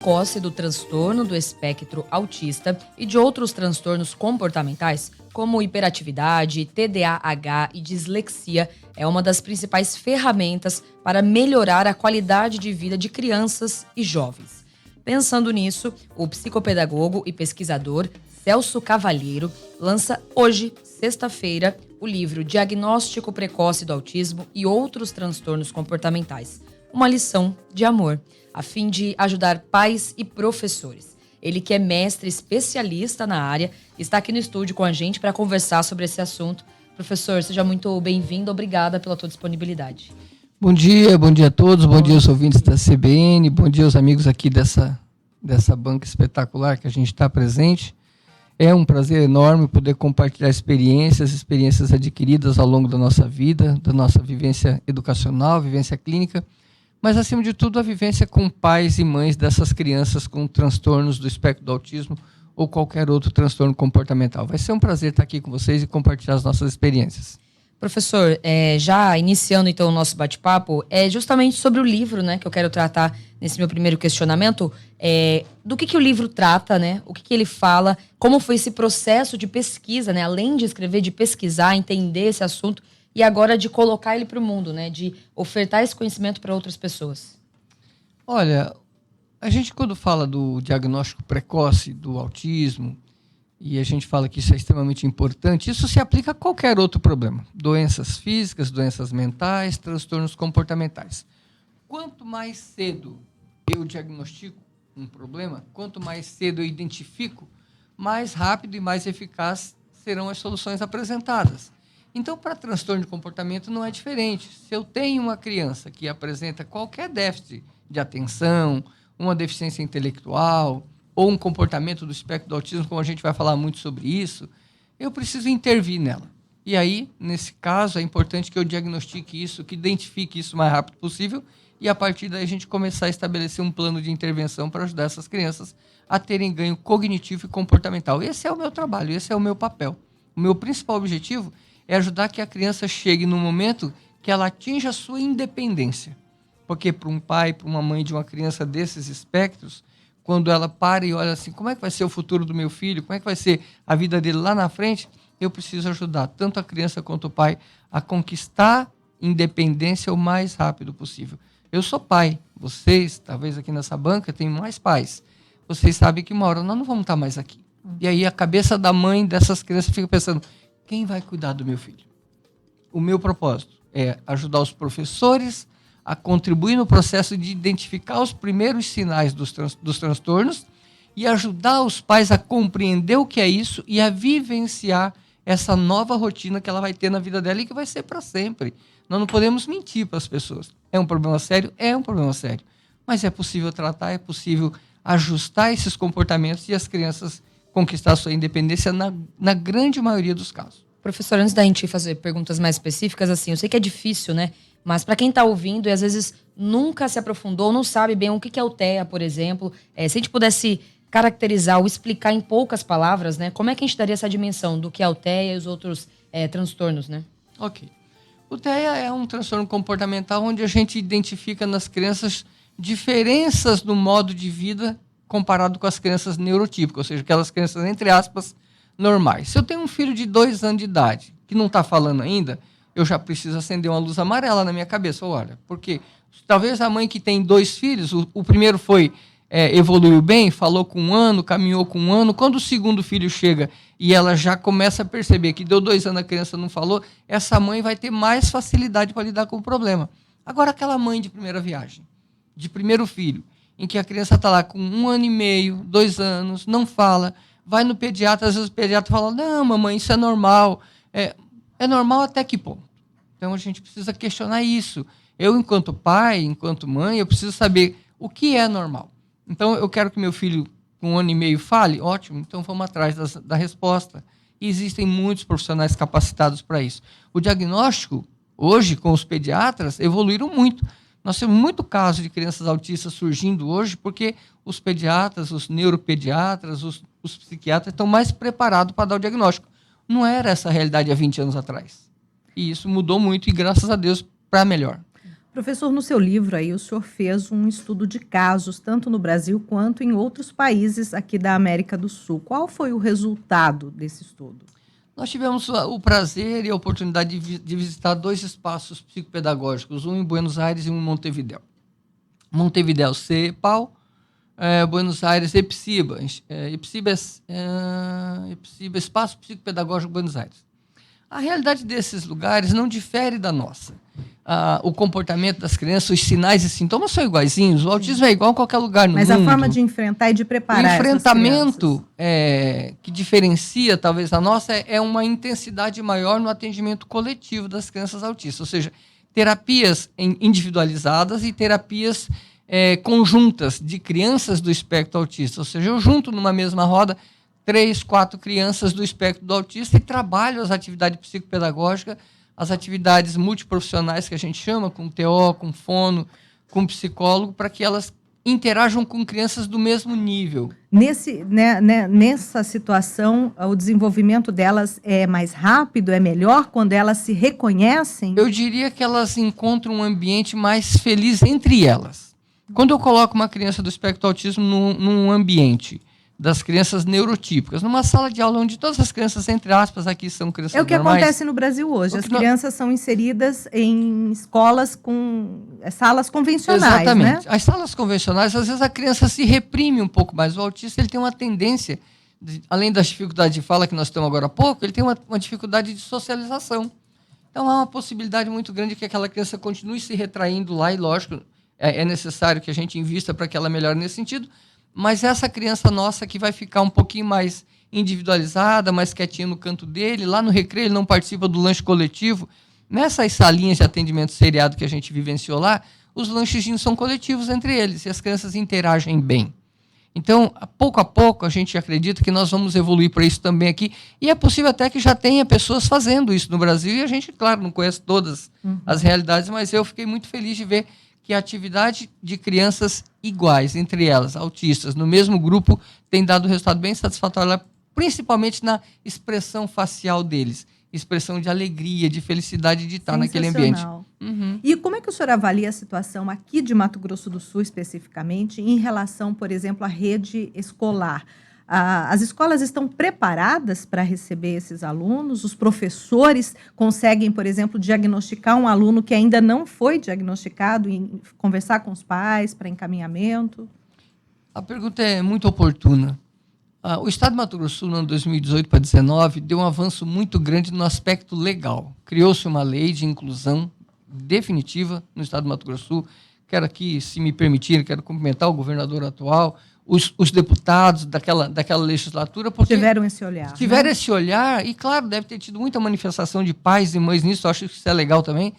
precoce do transtorno do espectro autista e de outros transtornos comportamentais, como hiperatividade, TDAH e dislexia, é uma das principais ferramentas para melhorar a qualidade de vida de crianças e jovens. Pensando nisso, o psicopedagogo e pesquisador Celso Cavalheiro lança hoje, sexta-feira, o livro Diagnóstico Precoce do Autismo e Outros Transtornos Comportamentais. Uma lição de amor, a fim de ajudar pais e professores. Ele, que é mestre especialista na área, está aqui no estúdio com a gente para conversar sobre esse assunto. Professor, seja muito bem-vindo, obrigada pela tua disponibilidade. Bom dia a todos, bom dia aos ouvintes da CBN, bom dia aos amigos aqui dessa banca espetacular que a gente está presente. É um prazer enorme poder compartilhar experiências adquiridas ao longo da nossa vida, da nossa vivência educacional, vivência clínica, mas, acima de tudo, a vivência com pais e mães dessas crianças com transtornos do espectro do autismo ou qualquer outro transtorno comportamental. Vai ser um prazer estar aqui com vocês e compartilhar as nossas experiências. Professor, já iniciando então o nosso bate-papo, é justamente sobre o livro, né, que eu quero tratar nesse meu primeiro questionamento. Do que o livro trata, né? O que ele fala, como foi esse processo de pesquisa, né? Além de escrever, de pesquisar, entender esse assunto e agora de colocar ele para o mundo, né? De ofertar esse conhecimento para outras pessoas. Olha, a gente quando fala do diagnóstico precoce do autismo, e a gente fala que isso é extremamente importante, isso se aplica a qualquer outro problema. Doenças físicas, doenças mentais, transtornos comportamentais. Quanto mais cedo eu diagnostico um problema, quanto mais cedo eu identifico, mais rápido e mais eficaz serão as soluções apresentadas. Então, para transtorno de comportamento não é diferente. Se eu tenho uma criança que apresenta qualquer déficit de atenção, uma deficiência intelectual, ou um comportamento do espectro do autismo, como a gente vai falar muito sobre isso, eu preciso intervir nela. E aí, nesse caso, é importante que eu diagnostique isso, que identifique isso o mais rápido possível, e a partir daí a gente começar a estabelecer um plano de intervenção para ajudar essas crianças a terem ganho cognitivo e comportamental. Esse é o meu trabalho, esse é o meu papel. O meu principal objetivo é ajudar que a criança chegue no momento que ela atinja a sua independência. Porque para um pai, para uma mãe de uma criança desses espectros, quando ela para e olha assim, como é que vai ser o futuro do meu filho, como é que vai ser a vida dele lá na frente, eu preciso ajudar tanto a criança quanto o pai a conquistar independência o mais rápido possível. Eu sou pai, vocês, talvez aqui nessa banca, tem mais pais. Vocês sabem que uma hora nós não vamos estar mais aqui. E aí a cabeça da mãe dessas crianças fica pensando, quem vai cuidar do meu filho? O meu propósito é ajudar os professores a contribuir no processo de identificar os primeiros sinais dos transtornos e ajudar os pais a compreender o que é isso e a vivenciar essa nova rotina que ela vai ter na vida dela e que vai ser para sempre. Nós não podemos mentir para as pessoas. É um problema sério? É um problema sério. Mas é possível tratar, é possível ajustar esses comportamentos e as crianças conquistar a sua independência na grande maioria dos casos. Professor, antes da gente fazer perguntas mais específicas, assim, eu sei que é difícil, né? Mas para quem está ouvindo e às vezes nunca se aprofundou, não sabe bem o que é o TEA, por exemplo, se a gente pudesse caracterizar ou explicar em poucas palavras, né? Como é que a gente daria essa dimensão do que é o TEA e os outros transtornos, né? Ok. O TEA é um transtorno comportamental onde a gente identifica nas crianças diferenças no modo de vida comparado com as crianças neurotípicas, ou seja, aquelas crianças, entre aspas, normais. Se eu tenho um filho de 2 anos de idade que não está falando ainda, eu já preciso acender uma luz amarela na minha cabeça. Olha, porque talvez a mãe que tem 2 filhos, o primeiro evoluiu bem, falou com 1 ano, caminhou com 1 ano. Quando o segundo filho chega e ela já começa a perceber que deu 2 anos a criança não falou, essa mãe vai ter mais facilidade para lidar com o problema. Agora, aquela mãe de primeira viagem, de primeiro filho, em que a criança está lá com 1 ano e meio, 2 anos, não fala, vai no pediatra, às vezes o pediatra fala, não, mamãe, isso é normal. É normal até que ponto? Então, a gente precisa questionar isso. Eu, enquanto pai, enquanto mãe, eu preciso saber o que é normal. Então, eu quero que meu filho, com 1 ano e meio, fale? Ótimo, então vamos atrás da resposta. E existem muitos profissionais capacitados para isso. O diagnóstico, hoje, com os pediatras, evoluíram muito. Nós temos muito caso de crianças autistas surgindo hoje porque os pediatras, os neuropediatras, os psiquiatras estão mais preparados para dar o diagnóstico. Não era essa a realidade há 20 anos atrás. E isso mudou muito e, graças a Deus, para melhor. Professor, no seu livro aí, o senhor fez um estudo de casos, tanto no Brasil quanto em outros países aqui da América do Sul. Qual foi o resultado desse estudo? Nós tivemos o prazer e a oportunidade de visitar 2 espaços psicopedagógicos, um em Buenos Aires e um em Montevidéu. Montevidéu, CEPAL, Buenos Aires, EPSIBA. EPSIBA, Espaço Psicopedagógico Buenos Aires. A realidade desses lugares não difere da nossa. O comportamento das crianças, os sinais e sintomas são iguaizinhos. O autismo é igual em qualquer lugar no mundo. Mas a forma de enfrentar e de preparar o enfrentamento que diferencia, talvez, a nossa é uma intensidade maior no atendimento coletivo das crianças autistas. Ou seja, terapias individualizadas e terapias conjuntas de crianças do espectro autista. Ou seja, eu junto numa mesma roda 3, 4 crianças do espectro do autista e trabalho as atividades psicopedagógicas, as atividades multiprofissionais que a gente chama, com TO, com fono, com psicólogo, para que elas interajam com crianças do mesmo nível. Nessa situação, o desenvolvimento delas é mais rápido, é melhor quando elas se reconhecem? Eu diria que elas encontram um ambiente mais feliz entre elas. Quando eu coloco uma criança do espectro do autismo num ambiente das crianças neurotípicas, numa sala de aula onde todas as crianças, entre aspas, aqui são crianças normais. É o que acontece no Brasil hoje. As crianças são inseridas em escolas com salas convencionais, exatamente. Né? As salas convencionais, às vezes a criança se reprime um pouco mais. O autista ele tem uma tendência, além das dificuldades de fala que nós temos agora há pouco, ele tem uma dificuldade de socialização. Então há uma possibilidade muito grande que aquela criança continue se retraindo lá, e lógico, é necessário que a gente invista para que ela melhore nesse sentido. Mas essa criança nossa que vai ficar um pouquinho mais individualizada, mais quietinha no canto dele, lá no recreio ele não participa do lanche coletivo. Nessas salinhas de atendimento seriado que a gente vivenciou lá, os lanchezinhos são coletivos entre eles e as crianças interagem bem. Então, a pouco a gente acredita que nós vamos evoluir para isso também aqui. E é possível até que já tenha pessoas fazendo isso no Brasil. E a gente, claro, não conhece todas as realidades, mas eu fiquei muito feliz de ver que a atividade de crianças iguais, entre elas, autistas, no mesmo grupo, tem dado resultado bem satisfatório, principalmente na expressão facial deles. Expressão de alegria, de felicidade de estar naquele ambiente. E como é que o senhor avalia a situação aqui de Mato Grosso do Sul, especificamente, em relação, por exemplo, à rede escolar? As escolas estão preparadas para receber esses alunos? Os professores conseguem, por exemplo, diagnosticar um aluno que ainda não foi diagnosticado e conversar com os pais para encaminhamento? A pergunta é muito oportuna. O Estado de Mato Grosso, no ano 2018 para 2019, deu um avanço muito grande no aspecto legal. Criou-se uma lei de inclusão definitiva no Estado de Mato Grosso. Quero aqui, se me permitirem, quero cumprimentar o governador atual, os deputados daquela legislatura, porque tiveram esse olhar. Tiveram esse olhar, e claro, deve ter tido muita manifestação de pais e mães nisso, eu acho que isso é legal também,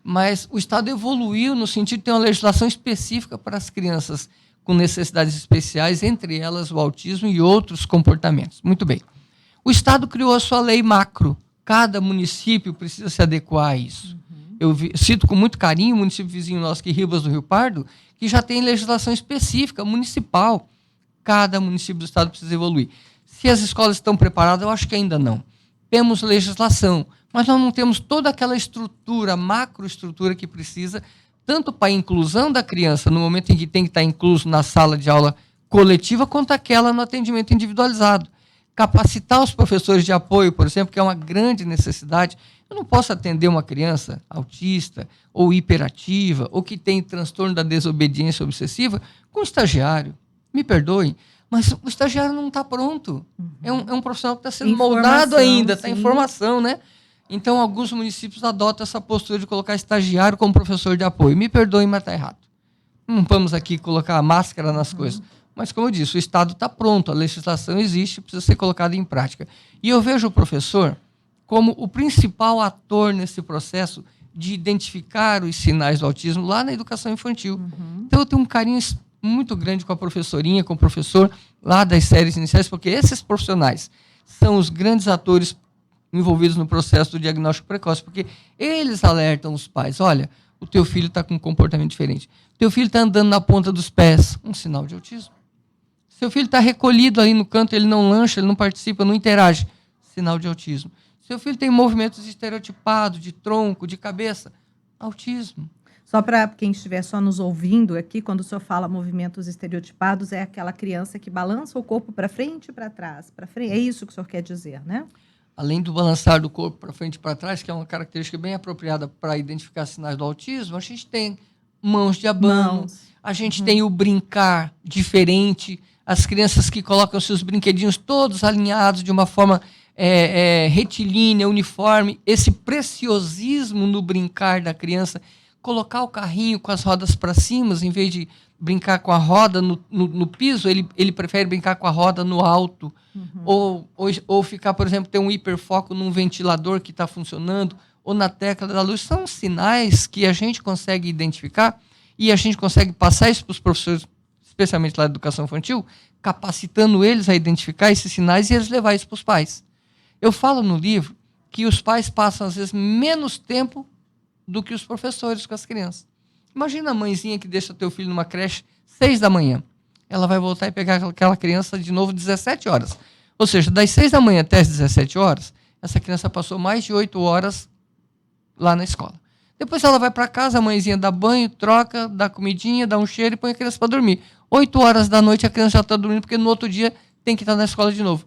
mas o Estado evoluiu no sentido de ter uma legislação específica para as crianças com necessidades especiais, entre elas o autismo e outros comportamentos. Muito bem. O Estado criou a sua lei macro. Cada município precisa se adequar a isso. Eu cito com muito carinho o município vizinho nosso, que é Ribas do Rio Pardo, que já tem legislação específica, municipal. Cada município do Estado precisa evoluir. Se as escolas estão preparadas, eu acho que ainda não. Temos legislação, mas nós não temos toda aquela estrutura, macroestrutura que precisa, tanto para a inclusão da criança, no momento em que tem que estar incluso na sala de aula coletiva, quanto aquela no atendimento individualizado. Capacitar os professores de apoio, por exemplo, que é uma grande necessidade. Eu não posso atender uma criança autista ou hiperativa ou que tem transtorno da desobediência obsessiva com um estagiário. Me perdoem, mas o estagiário não está pronto. É um profissional que está sendo moldado ainda, está em formação, né? Então, alguns municípios adotam essa postura de colocar estagiário como professor de apoio. Me perdoem, mas está errado. Não vamos aqui colocar a máscara nas coisas. Mas, como eu disse, o Estado está pronto, a legislação existe, precisa ser colocada em prática. E eu vejo o professor como o principal ator nesse processo de identificar os sinais do autismo lá na educação infantil. Então, eu tenho um carinho muito grande com a professorinha, com o professor lá das séries iniciais, porque esses profissionais são os grandes atores envolvidos no processo do diagnóstico precoce, porque eles alertam os pais: olha, o teu filho está com um comportamento diferente. O teu filho está andando na ponta dos pés, um sinal de autismo. Seu filho está recolhido ali no canto, ele não lancha, ele não participa, não interage, sinal de autismo. Seu filho tem movimentos estereotipados, de tronco, de cabeça, autismo. O Só para quem estiver só nos ouvindo aqui, quando o senhor fala movimentos estereotipados, é aquela criança que balança o corpo para frente e para trás, para frente. É isso que o senhor quer dizer, né? Além do balançar do corpo para frente e para trás, que é uma característica bem apropriada para identificar sinais do autismo, a gente tem mãos de abano, a gente tem o brincar diferente, as crianças que colocam seus brinquedinhos todos alinhados de uma forma retilínea, uniforme, esse preciosismo no brincar da criança, colocar o carrinho com as rodas para cima, em vez de brincar com a roda no piso, ele prefere brincar com a roda no alto, ou ficar, por exemplo, ter um hiperfoco num ventilador que está funcionando, ou na tecla da luz. São sinais que a gente consegue identificar e a gente consegue passar isso para os professores, especialmente lá da educação infantil, capacitando eles a identificar esses sinais e eles levar isso para os pais. Eu falo no livro que os pais passam, às vezes, menos tempo do que os professores com as crianças. Imagina a mãezinha que deixa teu filho numa creche 6 da manhã. Ela vai voltar e pegar aquela criança de novo 17 horas. Ou seja, das 6 da manhã até as 17 horas, essa criança passou mais de 8 horas lá na escola. Depois ela vai para casa, a mãezinha dá banho, troca, dá comidinha, dá um cheiro e põe a criança para dormir. 8 horas da noite a criança já está dormindo, porque no outro dia tem que estar na escola de novo.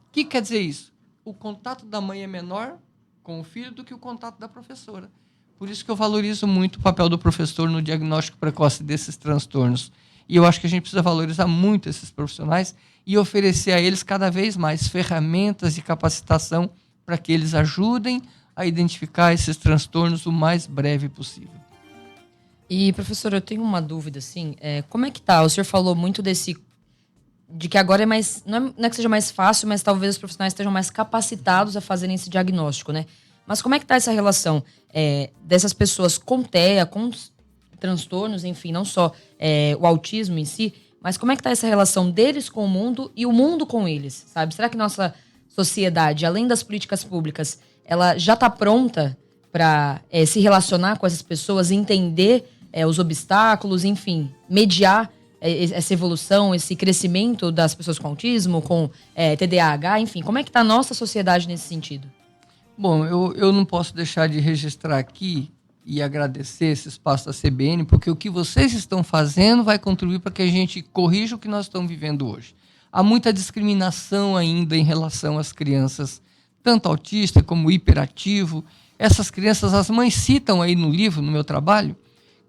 O que quer dizer isso? O contato da mãe é menor com o filho do que o contato da professora. Por isso que eu valorizo muito o papel do professor no diagnóstico precoce desses transtornos. E eu acho que a gente precisa valorizar muito esses profissionais e oferecer a eles cada vez mais ferramentas de capacitação para que eles ajudem a identificar esses transtornos o mais breve possível. E, professor, eu tenho uma dúvida, assim, como é que tá? O senhor falou muito de que agora é mais, não é que seja mais fácil, mas talvez os profissionais estejam mais capacitados a fazerem esse diagnóstico, né? Mas como é que tá essa relação dessas pessoas com TEA, com transtornos, enfim, não só o autismo em si, mas como é que tá essa relação deles com o mundo e o mundo com eles, sabe? Será que nossa sociedade, além das políticas públicas, ela já está pronta para se relacionar com essas pessoas, entender os obstáculos, enfim, mediar essa evolução, esse crescimento das pessoas com autismo, com TDAH, enfim, como é que está a nossa sociedade nesse sentido? Bom, eu não posso deixar de registrar aqui e agradecer esse espaço da CBN, porque o que vocês estão fazendo vai contribuir para que a gente corrija o que nós estamos vivendo hoje. Há muita discriminação ainda em relação às crianças, tanto autista como hiperativo. Essas crianças, as mães citam aí no livro, no meu trabalho,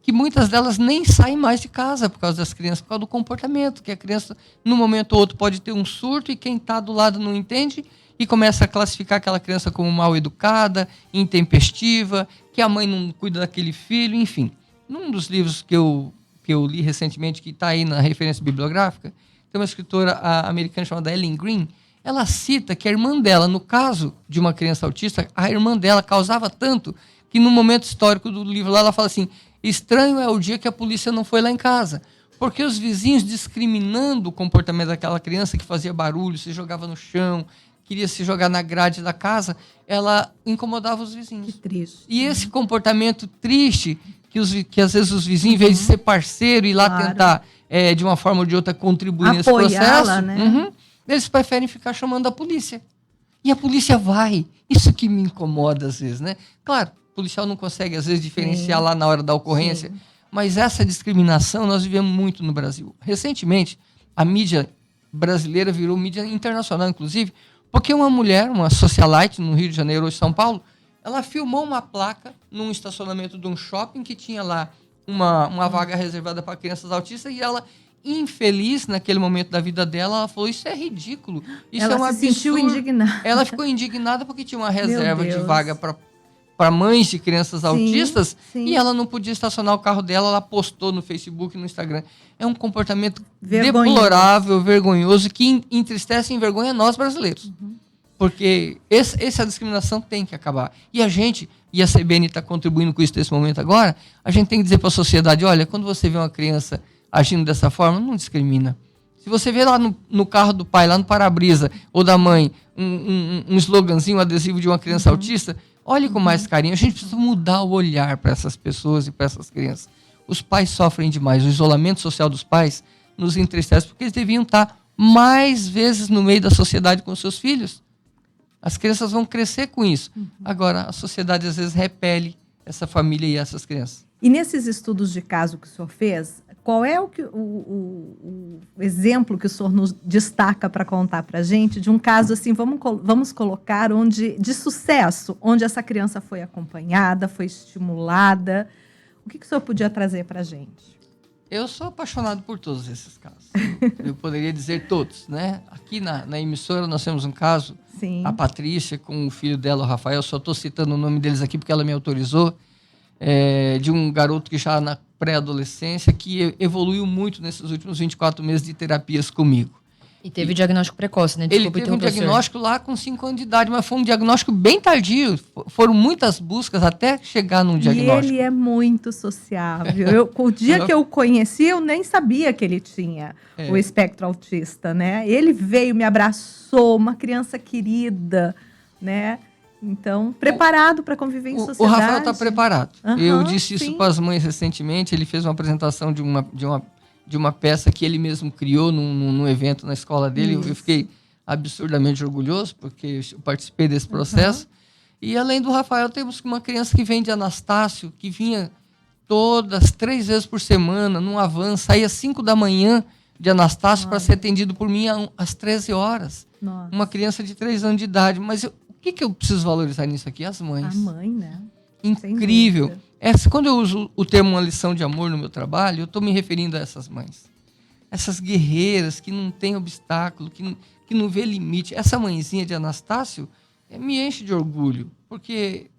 que muitas delas nem saem mais de casa por causa das crianças, por causa do comportamento, que a criança, num momento ou outro, pode ter um surto e quem está do lado não entende e começa a classificar aquela criança como mal educada, intempestiva, que a mãe não cuida daquele filho, enfim. Num dos livros que eu li recentemente, que está aí na referência bibliográfica, tem uma escritora americana chamada Ellen Green. Ela cita que a irmã dela, no caso de uma criança autista, a irmã dela causava tanto que no momento histórico do livro lá, ela fala assim, estranho é o dia que a polícia não foi lá em casa, porque os vizinhos discriminando o comportamento daquela criança que fazia barulho, se jogava no chão, queria se jogar na grade da casa, ela incomodava os vizinhos. Que triste. E esse comportamento triste, que às vezes os vizinhos, em vez de ser parceiro e ir lá tentar, de uma forma ou de outra, contribuir nesse processo, né? Eles preferem ficar chamando a polícia. E a polícia vai. Isso que me incomoda às vezes, né? Claro, o policial não consegue, às vezes, diferenciar lá na hora da ocorrência, mas essa discriminação nós vivemos muito no Brasil. Recentemente, a mídia brasileira virou mídia internacional, inclusive, porque uma mulher, uma socialite no Rio de Janeiro ou São Paulo, ela filmou uma placa num estacionamento de um shopping que tinha lá uma vaga reservada para crianças autistas e ela, infeliz naquele momento da vida dela, ela falou, isso é ridículo, isso ela é um absurdo. Se sentiu indignada. Ela ficou indignada porque tinha uma reserva de vaga para mães de crianças autistas e ela não podia estacionar o carro dela, ela postou no Facebook e no Instagram. É um comportamento deplorável, vergonhoso, que entristece e envergonha nós brasileiros. Porque essa discriminação tem que acabar. E a gente, e a CBN está contribuindo com isso nesse momento agora, a gente tem que dizer para a sociedade, olha, quando você vê uma criança agindo dessa forma, não discrimina. Se você vê lá no carro do pai, lá no para-brisa, ou da mãe, um sloganzinho, um adesivo de uma criança autista, olhe com mais carinho. A gente precisa mudar o olhar para essas pessoas e para essas crianças. Os pais sofrem demais. O isolamento social dos pais nos entristece, porque eles deviam estar mais vezes no meio da sociedade com seus filhos. As crianças vão crescer com isso. Agora, a sociedade às vezes repele essa família e essas crianças. E nesses estudos de caso que o senhor fez, qual é o exemplo que o senhor nos destaca para contar para a gente de um caso assim, vamos colocar, de sucesso, onde essa criança foi acompanhada, foi estimulada? O que o senhor podia trazer para a gente? Eu sou apaixonado por todos esses casos. Eu poderia dizer todos, né? Aqui na emissora nós temos um caso, Sim. a Patrícia com o filho dela, o Rafael, só estou citando o nome deles aqui porque ela me autorizou, de um garoto que já na pré-adolescência, que evoluiu muito nesses últimos 24 meses de terapias comigo. E teve diagnóstico precoce, né? Ele teve um diagnóstico lá com 5 anos de idade, mas foi um diagnóstico bem tardio. Foram muitas buscas até chegar num diagnóstico. E ele é muito sociável. O dia que eu o conheci, eu nem sabia que ele tinha o espectro autista, né? Ele veio, me abraçou, uma criança querida, né? Então, preparado para conviver em sociedade. O Rafael está preparado. Uhum, eu disse isso sim. para as mães recentemente. Ele fez uma apresentação de uma peça que ele mesmo criou num evento na escola dele. Isso. Eu fiquei absurdamente orgulhoso, porque eu participei desse processo. E além do Rafael, temos uma criança que vem de Anastácio, que vinha todas 3 vezes por semana, numa van, saía às 5 da manhã de Anastácio para ser atendido por mim às 13 horas. Nossa. Uma criança de 3 anos de idade. Mas o que eu preciso valorizar nisso aqui? As mães. A mãe, né? Incrível. Quando eu uso o termo uma lição de amor no meu trabalho, eu estou me referindo a essas mães. Essas guerreiras que não têm obstáculo, que não vê limite. Essa mãezinha de Anastácio me enche de orgulho, porque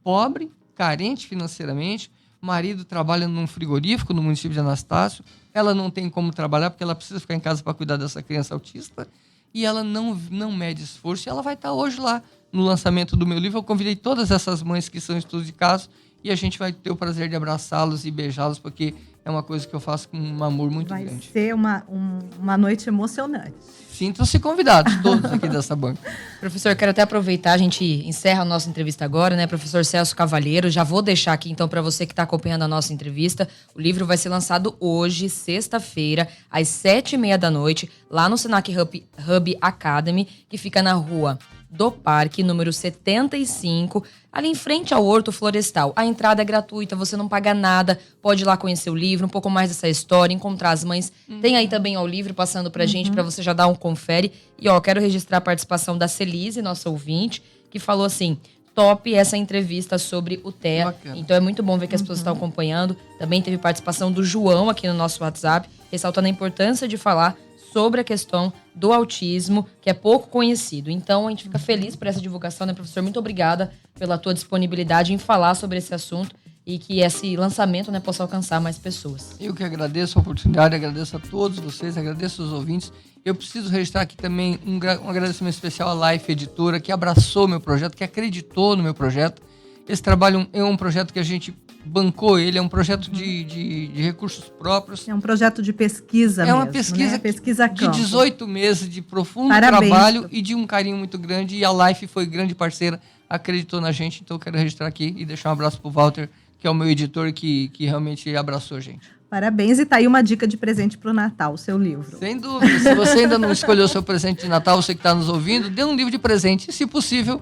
pobre, carente financeiramente, o marido trabalha num frigorífico no município de Anastácio, ela não tem como trabalhar porque ela precisa ficar em casa para cuidar dessa criança autista, e ela não mede esforço, e ela vai estar hoje lá no lançamento do meu livro. Eu convidei todas essas mães que são estudos de caso, e a gente vai ter o prazer de abraçá-los e beijá-los, porque é uma coisa que eu faço com um amor muito grande. Vai ser uma noite emocionante. Sintam-se convidados, todos aqui dessa banca. Professor, quero até aproveitar, a gente encerra a nossa entrevista agora, né? Professor Celso Cavalheiro, já vou deixar aqui então para você que está acompanhando a nossa entrevista. O livro vai ser lançado hoje, sexta-feira, às 7h30 da noite, lá no Senac Hub Academy, que fica na rua do Parque, número 75, ali em frente ao Horto Florestal. A entrada é gratuita, você não paga nada, pode ir lá conhecer o livro, um pouco mais dessa história, encontrar as mães. Tem aí também o livro passando pra gente, pra você já dar um confere. E quero registrar a participação da Celise, nossa ouvinte, que falou assim: top essa entrevista sobre o TEA. Bacana. Então é muito bom ver que as pessoas estão acompanhando. Também teve participação do João aqui no nosso WhatsApp, ressaltando a importância de falar sobre a questão do autismo, que é pouco conhecido. Então, a gente fica feliz por essa divulgação, né, professor? Muito obrigada pela tua disponibilidade em falar sobre esse assunto e que esse lançamento, né, possa alcançar mais pessoas. Eu que agradeço a oportunidade, agradeço a todos vocês, agradeço aos ouvintes. Eu preciso registrar aqui também um agradecimento especial à Life Editora, que abraçou meu projeto, que acreditou no meu projeto. Esse trabalho é um projeto que a gente bancou, ele é um projeto de recursos próprios. É um projeto de pesquisa mesmo, uma pesquisa, né? Pesquisa a de campo. 18 meses de profundo Parabéns. trabalho e de um carinho muito grande. E a Life foi grande parceira, acreditou na gente. Então eu quero registrar aqui e deixar um abraço pro Walter, que é o meu editor, que realmente abraçou a gente. Parabéns, e tá aí uma dica de presente pro Natal, o seu livro. Sem dúvida. Se você ainda não escolheu o seu presente de Natal, você que está nos ouvindo, dê um livro de presente. E, se possível,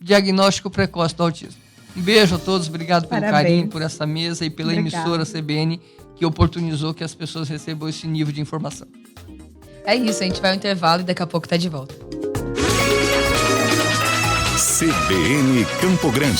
diagnóstico precoce do autismo. Um beijo a todos, obrigado pelo carinho, por essa mesa e pela emissora CBN, que oportunizou que as pessoas recebam esse nível de informação. É isso, a gente vai ao intervalo e daqui a pouco tá de volta. CBN Campo Grande.